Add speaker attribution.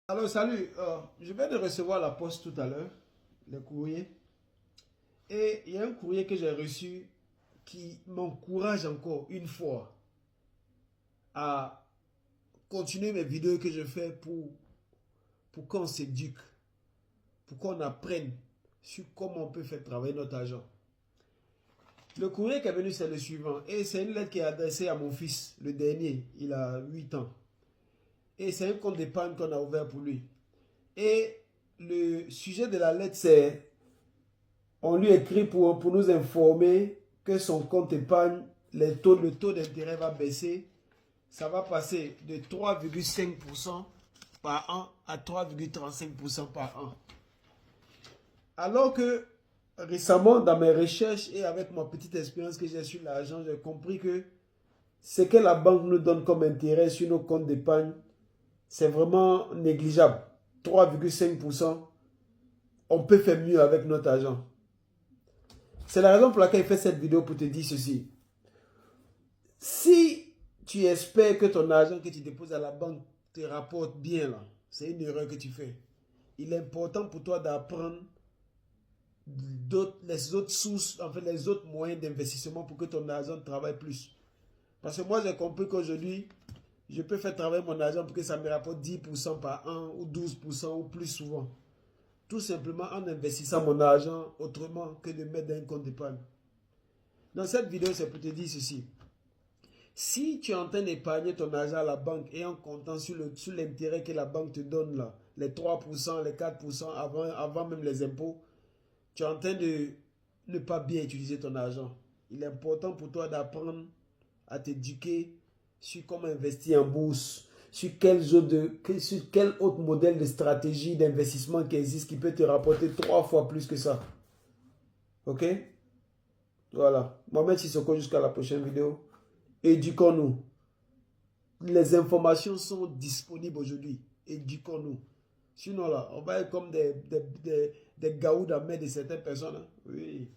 Speaker 1: Alors, salut, je viens de recevoir la poste tout à l'heure, le courrier. Et il y a un courrier que j'ai reçu qui m'encourage encore une fois à continuer mes vidéos que je fais pour qu'on s'éduque, pour qu'on apprenne sur comment on peut faire travailler notre argent. Le courrier qui est venu, c'est le suivant. Et c'est une lettre qui est adressée à mon fils, le dernier. Il a 8 ans. Et c'est un compte d'épargne qu'on a ouvert pour lui. Et le sujet de la lettre, c'est on lui écrit pour nous informer que son compte épargne, le taux d'intérêt va baisser. Ça va passer de 3,5% par an à 3,35% par an. Alors que récemment, dans mes recherches et avec ma petite expérience que j'ai sur l'argent, j'ai compris que ce que la banque nous donne comme intérêt sur nos comptes d'épargne, c'est vraiment négligeable. 3,5%, on peut faire mieux avec notre argent. C'est la raison pour laquelle je fais cette vidéo pour te dire ceci. Si tu espères que ton argent que tu déposes à la banque te rapporte bien, là, c'est une erreur que tu fais. Il est important pour toi d'apprendre les autres sources, en fait les autres moyens d'investissement pour que ton argent travaille plus. Parce que moi j'ai compris qu'aujourd'hui, je peux faire travailler mon argent pour que ça me rapporte 10% par an ou 12% ou plus souvent. Tout simplement en investissant mon argent autrement que de mettre dans un compte d'épargne. Dans cette vidéo, c'est pour te dire ceci. Si tu es en train d'épargner ton argent à la banque et en comptant sur l'intérêt que la banque te donne là, les 3%, les 4% avant même les impôts, tu es en train de ne pas bien utiliser ton argent. Il est important pour toi d'apprendre à t'éduquer sur comment investir en bourse, sur quel autre modèle de stratégie d'investissement qui existe qui peut te rapporter 3 fois plus que ça. Ok? Voilà. Mohamed Sissoko, jusqu'à la prochaine vidéo. Éduquons-nous. Les informations sont disponibles aujourd'hui. Éduquons-nous. Sinon là, on va être comme des gaouds dans la main de certaines personnes. Hein. Oui.